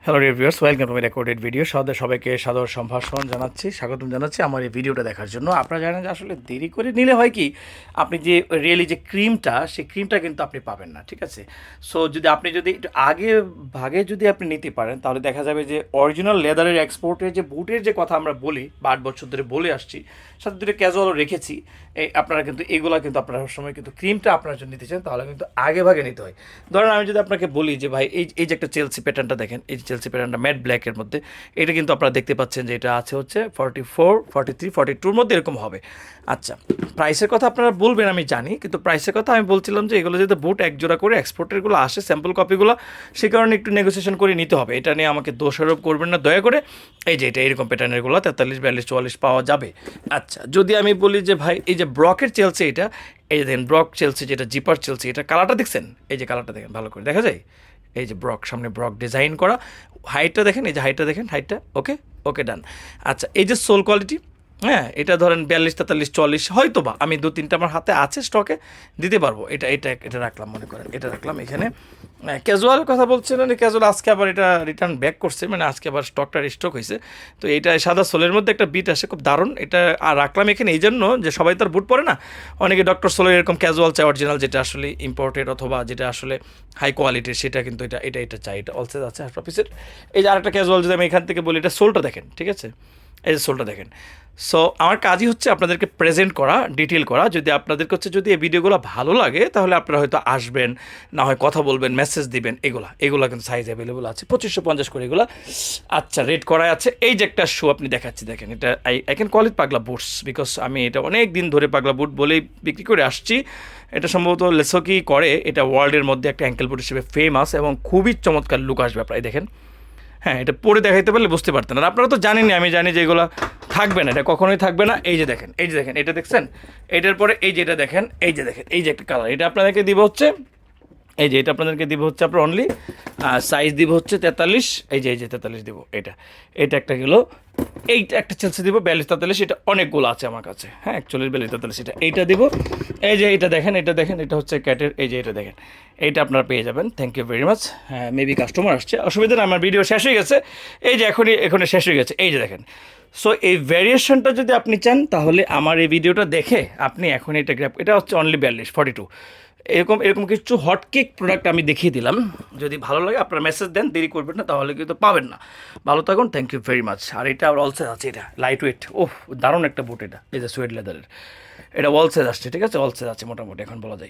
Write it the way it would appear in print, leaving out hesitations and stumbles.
Hello reviewers, welcome to my recorded video. সবাইকে সাদর সম্ভাষণ জানাচ্ছি, স্বাগতম জানাচ্ছি আমার এই ভিডিওটা দেখার জন্য। আপনারা জানেন যে আসলে দেরি করে নিলে হয় কি, আপনি যে রিয়েলি যে ক্রিমটা, সেই ক্রিমটা কিন্তু আপনি পাবেন না, ঠিক আছে? সো আপনি যদি একটু আগে ভাগে যদি আপনি নিতে পারেন, তাহলে দেখা যাবে যে অরিজিনাল লেদারের এক্সপোর্টের যে বুটের যে কথা আমরা বলি বা 8 বছর ধরে বলে আসছি, সাথে দুটো ক্যাজুয়ালও রেখেছি। আপনারা কিন্তু এগুলো কিন্তু আপনারা সময় কিন্তু ক্রিমটা আপনারা যদি নিতে চান তাহলে কিন্তু আগে ভাগে নিতে হয়। ধরেন আমি যদি আপনাকে বলি যে ভাই এই যে একটা চেলসি প্যাটার্নটা দেখেন, এই চেলসি প্যাটার্নটা ম্যাট ব্ল্যাকের মধ্যে, এটা কিন্তু আপনারা দেখতে পাচ্ছেন যে এটা আছে হচ্ছে 44, 43, 42-র মধ্যে এরকম হবে। আচ্ছা, প্রাইসের কথা আপনারা বলবেন আমি জানি, কিন্তু প্রাইসের কথা আমি বলছিলাম যে এগুলো যদি বুট এক জোড়া করে এক্সপোর্টেরগুলো আসে, স্যাম্পল কপিগুলো, সে কারণে একটু নেগোসিয়েশন করে নিতে হবে। এটা নিয়ে আমাকে দোষারোপ করবেন না দয়া করে। এই যে এটা এরকম প্যাটার্নেরগুলো 43, 42, 44 পাওয়া যাবে। আচ্ছা, যদি আমি বলি যে ভাই এই যে ব্রকের চেলসি, এটা এই যে দেখেন ব্রক চেলসি, যেটা জিপার চেলসি, এটা কালারটা দেখছেন? এই যে কালারটা দেখেন, ভালো করে দেখা যায়। এই যে ব্রক, সামনে ব্রক ডিজাইন করা, হাইটটা দেখেন, এই যে হাইটটা দেখেন, হাইটটা ওকে ওকে ডান। আচ্ছা, এই যে সোল কোয়ালিটি, হ্যাঁ, এটা ধরেন 42, 43, 44 হয়তো বা আমি 2-3টা আমার হাতে আছে স্টকে, দিতে পারবো। এটা এটা এটা রাখলাম, মনে করেন এটা রাখলাম এখানে। ক্যাজুয়াল কথা বলছিলেন, ক্যাজুয়াল আজকে আবার এটা রিটার্ন ব্যাক করছে, মানে আজকে আবার স্টকটা স্টক হয়েছে। তো এটা সাদা সোলের মধ্যে একটা বিট আসে, খুব দারুণ। এটা আর রাখলাম এখানে এই জন্য যে সবাই তো আর বুট পরে না, অনেকে ডক্টর সোলের এরকম ক্যাজুয়াল চাই, অরিজিনাল যেটা আসলে ইম্পোর্টেড অথবা যেটা আসলে হাই কোয়ালিটির, সেটা কিন্তু এটা চাই। এটা অলসেজ আছে হাফ পিসের। এই যে আরেকটা ক্যাজুয়াল যদি আমি এখান থেকে বলি, এটা সোলটা দেখেন, ঠিক আছে? এই যে সোলটা দেখেন। সো আমার কাজই হচ্ছে আপনাদেরকে প্রেজেন্ট করা, ডিটেল করা। যদি আপনাদেরকে হচ্ছে যদি এই ভিডিওগুলো ভালো লাগে, তাহলে আপনারা হয়তো আসবেন, না হয় কথা বলবেন, মেসেজ দিবেন। এগুলো কিন্তু সাইজ অ্যাভেলেবল আছে, 2550 করে এগুলো। আচ্ছা, রেড করা আছে। এই যে একটা শু আপনি দেখাচ্ছি, দেখেন, এটা আই ক্যান কল ইট পাগলা বুটস, বিকজ আমি এটা অনেক দিন ধরে পাগলা বুট বলেই বিক্রি করে আসছি। এটা সম্ভবত লেসকি করে, এটা ওয়ার্ল্ডের মধ্যে একটা অ্যাঙ্কেল বুট হিসেবে ফেমাস এবং খুবই চমৎকার লুক আসবে আপনারা দেখেন। হ্যাঁ, এটা পরে দেখাইতে পারলে বুঝতে পারতেন। আর আপনারা তো জানেনই, আমি জানি যে এগুলো থাকবে না, এটা কখনোই থাকবে না। এই যে দেখেন, এই যে দেখেন, এটা দেখছেন? এটার পরে এই যে এটা দেখেন, এই যে দেখেন, এই যে একটা কালার, এটা আপনাদেরকে দিব হচ্ছে, এই যে এটা আপনাদেরকে দিব হচ্ছে আপনার অনলি সাইজ দিব হচ্ছে 43। এই যে 43 দিব। এটা একটা গেলো। এইটা একটা চেলসি দিব 42, 43, এটা অনেকগুলো আছে আমার কাছে। হ্যাঁ, 41, 42, 43, এইটা দিব। এই যে এটা দেখেন, এটা হচ্ছে ক্যাটের। এই যে এটা দেখেন, এইটা আপনারা পেয়ে যাবেন। Thank you very much. হ্যাঁ, মেবি কাস্টমার আসছে, অসুবিধা না, আমার ভিডিও শেষ হয়ে গেছে। এই যে এখনই শেষ হয়ে গেছে। এই যে দেখেন। সো এই ভ্যারিয়েশনটা যদি আপনি চান, তাহলে আমার এই ভিডিওটা দেখে আপনি এখন এটা গ্র্যাব, এটা হচ্ছে অনলি 42, 42। এরকম কিছু হটকেক প্রোডাক্ট আমি দেখিয়ে দিলাম। যদি ভালো লাগে আপনারা মেসেজ দেন, দেরি করবেন না, তাহলে কিন্তু পাবেন না। ভালো থাকুন, থ্যাংক ইউ ভেরি মাচ। আর এটা অলসেজ আছে, এটা লাইট ওয়েট, ওহ দারুণ একটা বুট। এটা এই যে সুয়েড লেদারের, এটা অলসেজ আসছে, ঠিক আছে? অলসেজ আছে মোটামুটি, এখন বলা যায়।